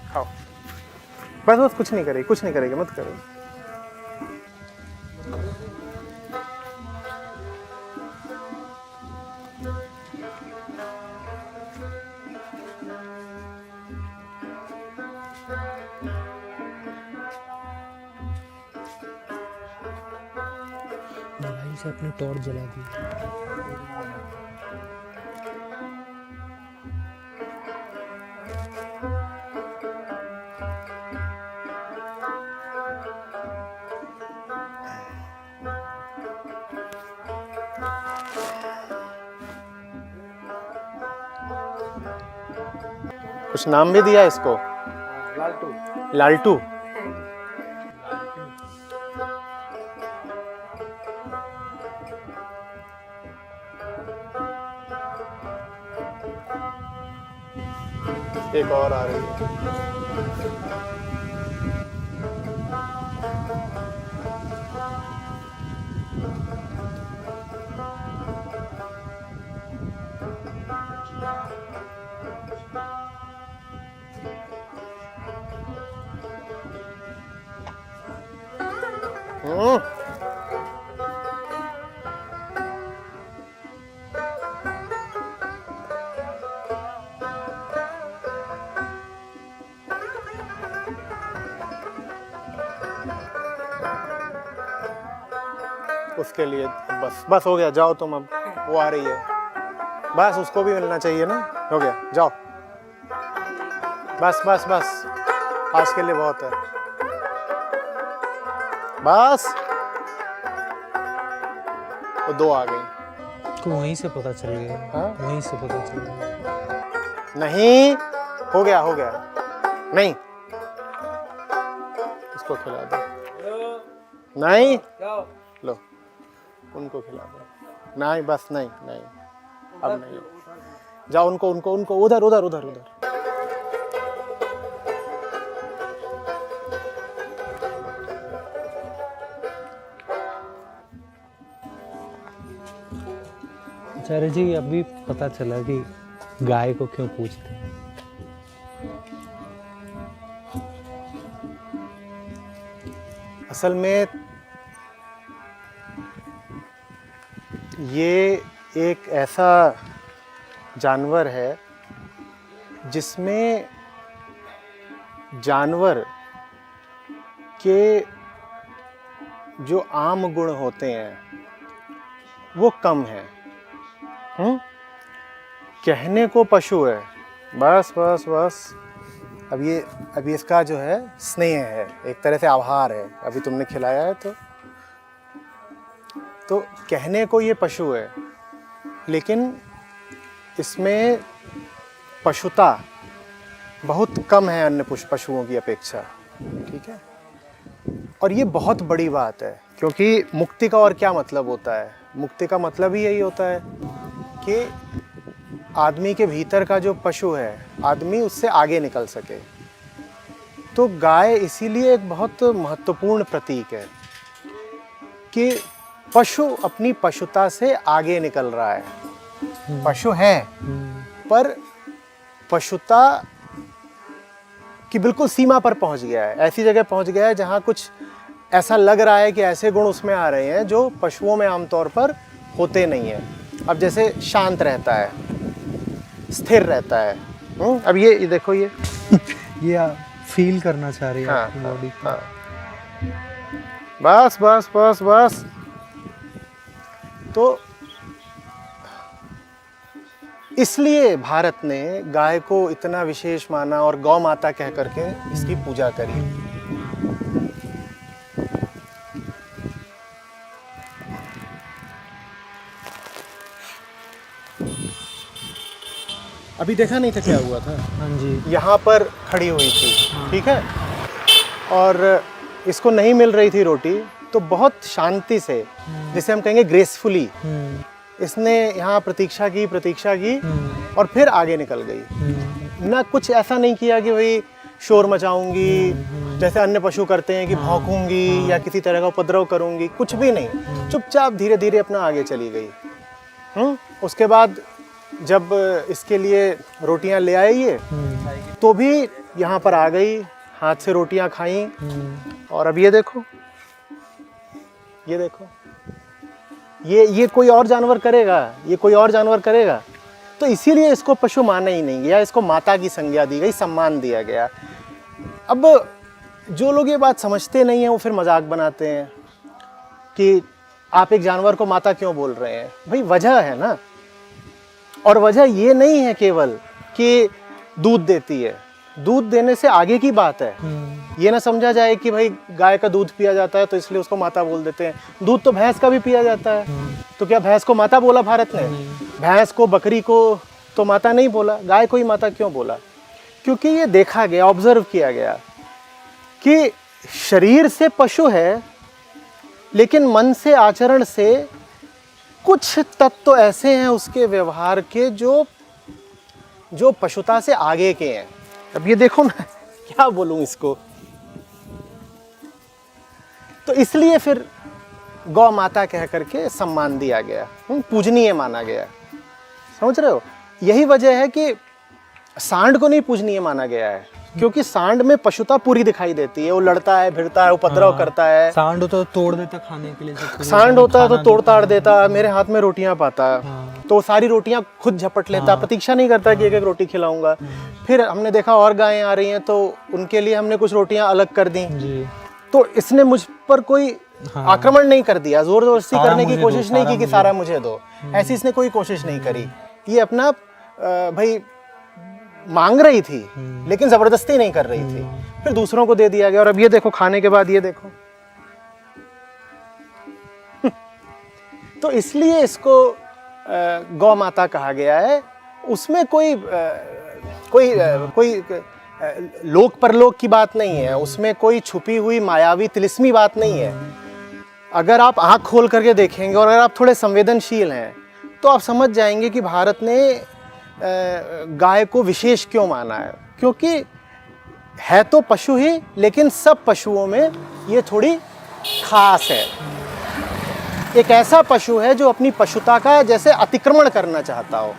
खाओ। बस बस, कुछ नहीं करेगी, कुछ नहीं करेगी, मत करो। मोबाइल से अपनी टॉर्च जला दी। कुछ नाम भी दिया इसको? लालटू। लालटू। एक और आ रही है। उसके लिए बस बस हो गया, जाओ तुम, अब वो आ रही है, बस उसको भी मिलना चाहिए ना, हो गया, जाओ, बस बस बस, आज के लिए बहुत है, बस। वो दो आ गई। को वहीं से पता चल गया। हाँ? वहीं से पता चल गया। नहीं, हो गया, हो गया, नहीं, उसको खिला दो, नहीं, लो, उनको खिला दो, नहीं, बस नहीं, नहीं, अब नहीं, जाओ, उनको उनको उनको उधर उधर उधर उधर। आचार्य जी, अभी पता चला कि गाय को क्यों पूजते हैं। असल में ये एक ऐसा जानवर है जिसमें जानवर के जो आम गुण होते हैं वो कम है। कहने को पशु है, बस बस बस, अब ये इसका जो है स्नेह है, एक तरह से आभार है, अभी तुमने खिलाया है तो कहने को ये पशु है, लेकिन इसमें पशुता बहुत कम है अन्य पशुओं की अपेक्षा, ठीक है। और ये बहुत बड़ी बात है, क्योंकि मुक्ति का और क्या मतलब होता है? मुक्ति का मतलब ही यही होता है कि आदमी के भीतर का जो पशु है, आदमी उससे आगे निकल सके। तो गाय इसीलिए एक बहुत महत्वपूर्ण प्रतीक है कि पशु अपनी पशुता से आगे निकल रहा है। पशु है पर पशुता की बिल्कुल सीमा पर पहुंच गया है, ऐसी जगह पहुंच गया है जहां कुछ ऐसा लग रहा है कि ऐसे गुण उसमें आ रहे हैं जो पशुओं में आमतौर पर होते नहीं हैं। अब जैसे शांत रहता है, स्थिर रहता है। अब ये देखो, ये ये फील करना चाह रही है हाँ, आपकी बॉडी को। हाँ, बस बस बस बस। तो इसलिए भारत ने गाय को इतना विशेष माना और गौ माता कह करके इसकी पूजा करी। अभी देखा नहीं था क्या हुआ था? हाँ जी। यहाँ पर खड़ी हुई थी, ठीक है, और इसको नहीं मिल रही थी रोटी, तो बहुत शांति से, जिसे हम कहेंगे ग्रेसफुली, इसने यहाँ प्रतीक्षा की और फिर आगे निकल गई। ना कुछ ऐसा नहीं किया कि भाई शोर मचाऊंगी, जैसे अन्य पशु करते हैं कि भौंकूंगी या किसी तरह का उपद्रव करूंगी, कुछ भी नहीं, चुपचाप धीरे धीरे अपना आगे चली गई। उसके बाद जब इसके लिए रोटियां ले आए ये, तो भी यहाँ पर आ गई, हाथ से रोटियां खाई। और अब ये देखो, ये देखो, ये कोई और जानवर करेगा? ये कोई और जानवर करेगा? तो इसीलिए इसको पशु माना ही नहीं गया, इसको माता की संज्ञा दी गई, सम्मान दिया गया। अब जो लोग ये बात समझते नहीं हैं वो फिर मजाक बनाते हैं कि आप एक जानवर को माता क्यों बोल रहे हैं। भाई वजह है ना, और वजह ये नहीं है केवल कि दूध देती है, दूध देने से आगे की बात है। ये ना समझा जाए कि भाई गाय का दूध पिया जाता है तो इसलिए उसको माता बोल देते हैं। दूध तो भैंस का भी पिया जाता है, तो क्या भैंस को माता बोला भारत ने? भैंस को, बकरी को तो माता नहीं बोला, गाय को ही माता क्यों बोला? क्योंकि ये देखा गया, ऑब्जर्व किया गया कि शरीर से पशु है, लेकिन मन से, आचरण से कुछ तत्व तो ऐसे हैं उसके व्यवहार के जो पशुता से आगे के हैं। अब ये देखो ना, क्या बोलूं इसको। तो इसलिए फिर गौ माता कह करके सम्मान दिया गया, पूजनीय माना गया। समझ रहे हो? यही वजह है कि सांड को नहीं पूजनीय माना गया है, क्योंकि सांड में पशुता पूरी दिखाई देती है। वो लड़ता है, भिड़ता है, उपद्रव करता है। सांड होता तो तोड़ देता खाने के लिए, सांड होता है तो तोड़ ताड़ देता, मेरे हाथ में रोटियां पाता, तो सारी रोटियां खुद झपट लेता, प्रतीक्षा नहीं करता कि एक एक रोटी खिलाऊंगा। फिर हमने देखा और गायें आ रही हैं तो उनके लिए हमने कुछ रोटियां अलग कर दी। तो इसने मुझ पर कोई आक्रमण नहीं कर दिया, जोर जबरदस्ती करने की कोशिश नहीं की कि सारा मुझे दो, ऐसी इसने कोई कोशिश नहीं करी। ये अपना भाई मांग रही थी, लेकिन जबरदस्ती नहीं कर रही थी। फिर दूसरों को दे दिया गया। और अब ये देखो, खाने के बाद ये देखो। तो इसलिए इसको गौ माता कहा गया है। उसमें कोई लोक परलोक की बात नहीं है, उसमें कोई छुपी हुई मायावी तिलिस्मी बात नहीं है। अगर आप आंख खोल करके देखेंगे और अगर आप थोड़े संवेदनशील हैं तो आप समझ जाएंगे कि भारत ने गाय को विशेष क्यों माना है। क्योंकि है तो पशु ही, लेकिन सब पशुओं में ये थोड़ी खास है। एक ऐसा पशु है जो अपनी पशुता का जैसे अतिक्रमण करना चाहता हो,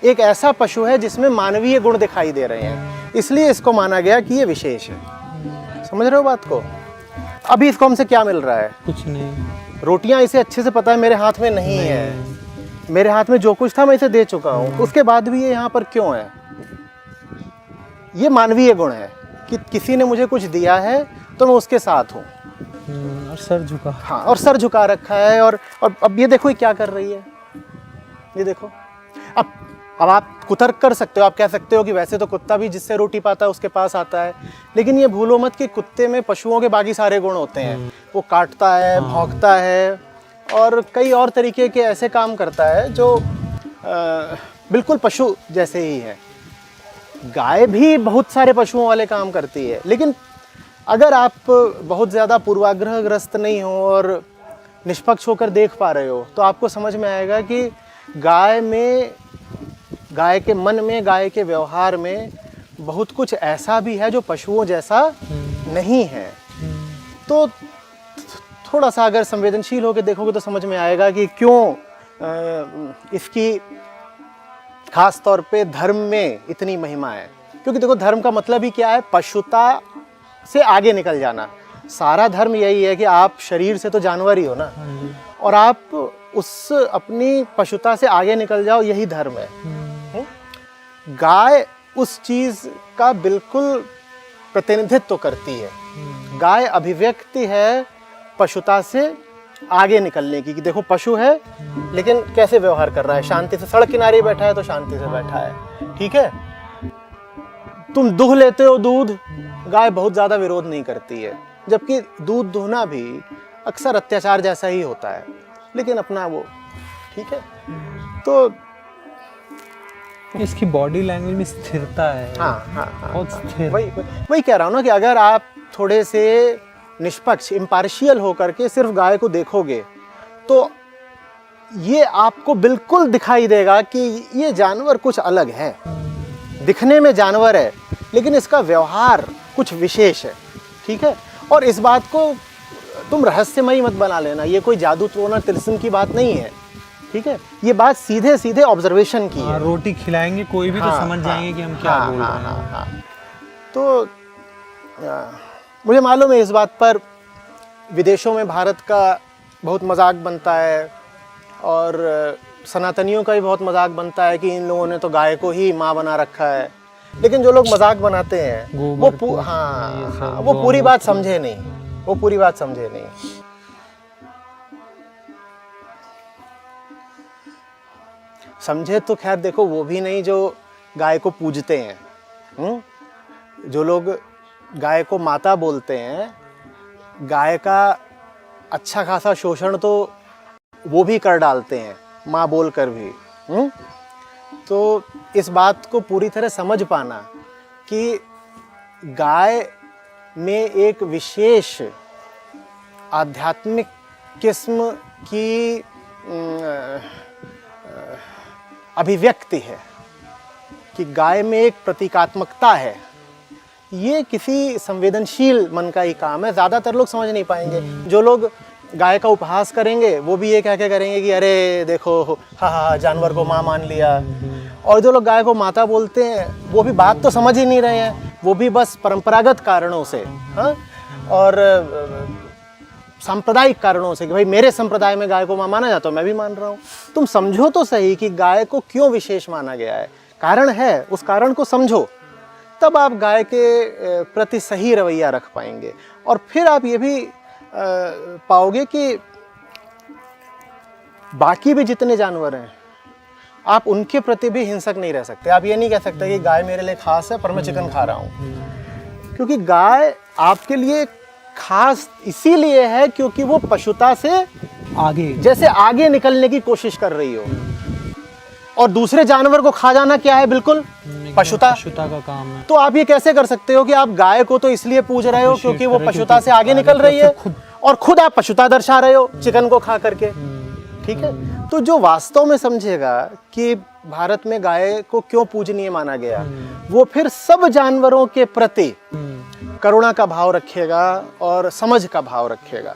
एक ऐसा पशु है जिसमें मानवीय गुण दिखाई दे रहे हैं, इसलिए इसको माना गया कि ये विशेष है। समझ रहे हो बात को? अभी इसको हमसे क्या मिल रहा है? कुछ नहीं। रोटियां इसे अच्छे से पता है मेरे हाथ में नहीं है, मेरे हाथ में जो कुछ था मैं इसे दे चुका हूं, उसके बाद भी ये यहाँ पर क्यों है? ये मानवीय गुण है कि किसी ने मुझे कुछ दिया है तो मैं उसके साथ हूँ। और सर झुका। हाँ, और सर झुका रखा है। और अब ये देखो ये क्या कर रही है, ये देखो। अब आप कुतर्क कर सकते हो, आप कह सकते हो कि वैसे तो कुत्ता भी जिससे रोटी पाता है उसके पास आता है, लेकिन ये भूलो मत कि कुत्ते में पशुओं के बाकी सारे गुण होते हैं। वो काटता है, भौंकता है और कई और तरीके के ऐसे काम करता है जो बिल्कुल पशु जैसे ही है। गाय भी बहुत सारे पशुओं वाले काम करती है, लेकिन अगर आप बहुत ज़्यादा पूर्वाग्रहग्रस्त नहीं हो और निष्पक्ष होकर देख पा रहे हो तो आपको समझ में आएगा कि गाय के मन में, गाय के व्यवहार में बहुत कुछ ऐसा भी है जो पशुओं जैसा नहीं है। तो थोड़ा सा अगर संवेदनशील होकर देखोगे तो समझ में आएगा कि क्यों इसकी खास तौर पे धर्म में इतनी महिमा है। क्योंकि देखो, धर्म का मतलब ही क्या है? पशुता से आगे निकल जाना। सारा धर्म यही है कि आप शरीर से तो जानवर ही हो ना, और आप उस अपनी पशुता से आगे निकल जाओ, यही धर्म है। गाय उस चीज का बिल्कुल प्रतिनिधित्व करती है। गाय अभिव्यक्ति है पशुता से आगे निकलने की, कि देखो पशु है लेकिन कैसे व्यवहार कर रहा है, शांति से। सड़क किनारे बैठा है तो शांति से बैठा है, ठीक है। तुम दूह लेते हो दूध, गाय बहुत ज्यादा विरोध नहीं करती है, जबकि दूध दूहना भी अक्सर अत्याचार जैसा ही होता है, लेकिन अपना वो ठीक है। तो इसकी बॉडी लैंग्वेज में स्थिरता है। हाँ, बहुत स्थिर। वही कह रहा हूँ ना कि अगर आप थोड़े से निष्पक्ष, इम्पार्शियल होकर के सिर्फ गाय को देखोगे तो ये आपको बिल्कुल दिखाई देगा कि ये जानवर कुछ अलग है। दिखने में जानवर है लेकिन इसका व्यवहार कुछ विशेष है, ठीक है। और इस बात को तुम रहस्यमयी मत बना लेना, ये कोई जादू टोना तिलस्म की बात नहीं है, ठीक है, ये बात सीधे सीधे ऑब्जर्वेशन की है। रोटी खिलाएंगे कोई भी तो समझ जाएंगे कि हम क्या बोल रहे हैं। हाँ। तो मुझे मालूम है इस बात पर विदेशों में भारत का बहुत मजाक बनता है और सनातनियों का भी बहुत मजाक बनता है कि इन लोगों ने तो गाय को ही माँ बना रखा है, लेकिन जो लोग मजाक बनाते हैं वो वो पूरी बात समझे नहीं, वो पूरी बात समझे नहीं। समझे तो खैर देखो वो भी नहीं जो गाय को पूजते हैं। जो लोग गाय को माता बोलते हैं, गाय का अच्छा खासा शोषण तो वो भी कर डालते हैं माँ बोलकर भी। तो इस बात को पूरी तरह समझ पाना कि गाय में एक विशेष आध्यात्मिक किस्म की अभिव्यक्ति है, कि गाय में एक प्रतीकात्मकता है, ये किसी संवेदनशील मन का ही काम है। ज़्यादातर लोग समझ नहीं पाएंगे। जो लोग गाय का उपहास करेंगे वो भी ये कह के करेंगे कि अरे देखो हा जानवर को माँ मान लिया। और जो लोग गाय को माता बोलते हैं वो भी बात तो समझ ही नहीं रहे हैं, वो भी बस परंपरागत कारणों से, हाँ, और सांप्रदायिक कारणों से कि भाई मेरे संप्रदाय में गाय को माँ माना जाता है, मैं भी मान रहा हूँ। तुम समझो तो सही कि गाय को क्यों विशेष माना गया है, कारण है, उस कारण को समझो, तब आप गाय के प्रति सही रवैया रख पाएंगे। और फिर आप ये भी पाओगे कि बाकी भी जितने जानवर हैं आप उनके प्रति भी हिंसक नहीं रह सकते। आप ये नहीं कह सकते कि गाय मेरे लिए खास है पर मैं चिकन खा रहा हूँ, क्योंकि गाय आपके लिए खास इसीलिए है क्योंकि वो पशुता से जैसे आगे निकलने की कोशिश कर रही हो। और दूसरे जानवर को खा जाना क्या है, बिल्कुल पशुता का काम है। तो आप ये कैसे कर सकते हो कि आप गाय को तो इसलिए पूज रहे हो क्योंकि वो पशुता से आगे निकल रही है, और खुद आप पशुता दर्शा रहे हो चिकन को खा करके। ठीक है, तो जो वास्तव में समझेगा कि भारत में गाय को क्यों पूजनीय माना गया, वो फिर सब जानवरों के प्रति करुणा का भाव रखेगा और समझ का भाव रखेगा।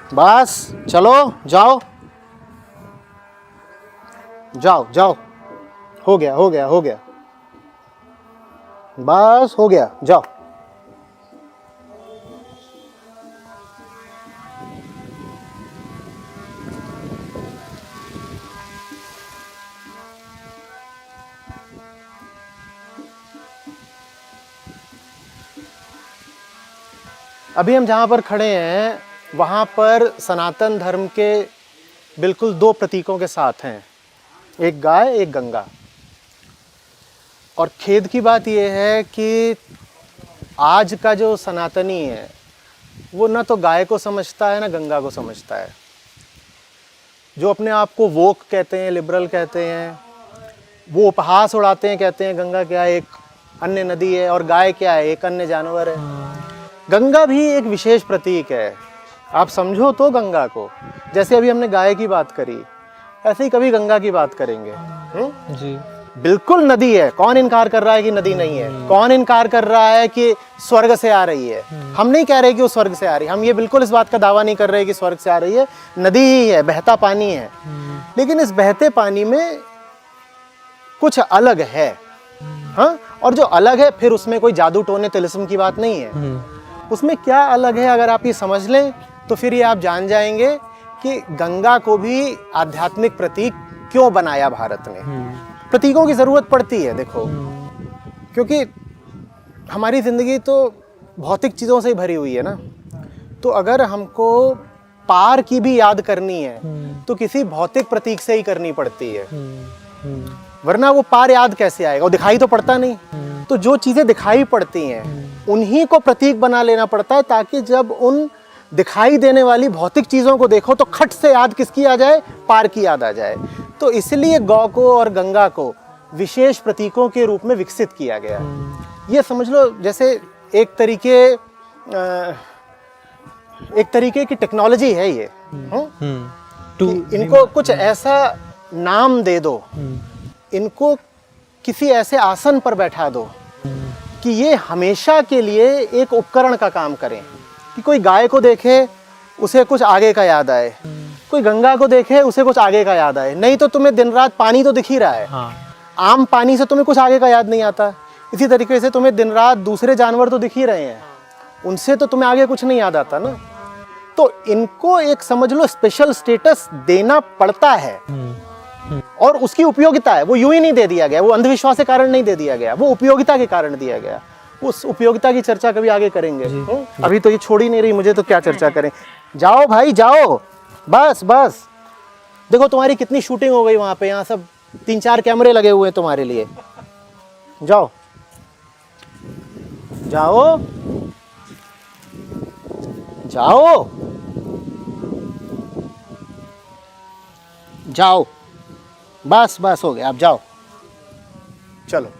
बस चलो, जाओ जाओ जाओ, हो गया हो गया हो गया, बस हो गया, जाओ। अभी हम जहाँ पर खड़े हैं वहाँ पर सनातन धर्म के बिल्कुल दो प्रतीकों के साथ हैं, एक गाय एक गंगा। और खेद की बात यह है कि आज का जो सनातनी है वो ना तो गाय को समझता है ना गंगा को समझता है। जो अपने आप को वोक कहते हैं, लिबरल कहते हैं, वो उपहास उड़ाते हैं, कहते हैं गंगा क्या है, एक अन्य नदी है, और गाय क्या है, एक अन्य जानवर है। गंगा भी एक विशेष प्रतीक है, आप समझो तो गंगा को। जैसे अभी हमने गाय की बात करी, ऐसे ही कभी गंगा की बात करेंगे। जी, बिल्कुल नदी है, कौन इनकार कर रहा है कि नदी नहीं है? कौन इनकार कर रहा है कि स्वर्ग से आ रही है? हम नहीं कह रहे कि वो स्वर्ग से आ रही है, हम ये बिल्कुल इस बात का दावा नहीं कर रहे कि स्वर्ग से आ रही है, नदी ही है, बहता पानी है। लेकिन इस बहते पानी में कुछ अलग है, हाँ, और जो अलग है फिर उसमें कोई जादू टोने तिलिस्म की बात नहीं है। उसमें क्या अलग है अगर आप ये समझ लें तो फिर ये आप जान जाएंगे कि गंगा को भी आध्यात्मिक प्रतीक क्यों बनाया भारत ने। प्रतीकों की जरूरत पड़ती है, देखो, क्योंकि हमारी ज़िंदगी तो भौतिक चीज़ों से ही भरी हुई है ना, तो अगर हमको पार की भी याद करनी है तो किसी भौतिक प्रतीक से ही करनी पड़ती है, वरना वो पार याद कैसे आएगा, वो दिखाई तो पड़ता नहीं। तो जो चीज़ें दिखाई पड़ती हैं उन्हीं को प्रतीक बना लेना पड़ता है, ताकि जब उन दिखाई देने वाली भौतिक चीज़ों को देखो तो खट से याद किसकी आ जाए, पार की याद आ जाए। तो इसलिए गौ को और गंगा को विशेष प्रतीकों के रूप में विकसित किया गया। ये समझ लो जैसे एक तरीके की टेक्नोलॉजी है ये। कि इनको कुछ ऐसा नाम दे दो, इनको किसी ऐसे आसन पर बैठा दो कि ये हमेशा के लिए एक उपकरण का काम करें, कि कोई गाय को देखे उसे कुछ आगे का याद आए, कोई गंगा को देखे उसे कुछ आगे का याद आए। नहीं तो तुम्हें दिन रात पानी तो दिख ही रहा है, आम पानी से तुम्हें कुछ आगे का याद नहीं आता। इसी तरीके से तुम्हें दिन रात दूसरे जानवर तो दिख ही रहे हैं, उनसे तो तुम्हें आगे कुछ नहीं याद आता ना। तो इनको एक समझ लो स्पेशल स्टेटस देना पड़ता है, और उसकी उपयोगिता है, वो यूं ही नहीं दे दिया गया, वो अंधविश्वास के कारण नहीं दे दिया गया, वो उपयोगिता के कारण दिया गया। उस उपयोगिता की चर्चा कभी आगे करेंगे। अभी तो ये छोड़ ही नहीं रही मुझे, तो क्या चर्चा करें। जाओ भाई जाओ, बस बस। देखो तुम्हारी कितनी शूटिंग हो गई वहां पे, यहाँ सब 3-4 कैमरे लगे हुए हैं तुम्हारे लिए। जाओ जाओ जाओ जाओ, बस बस हो गया, आप जाओ, चलो।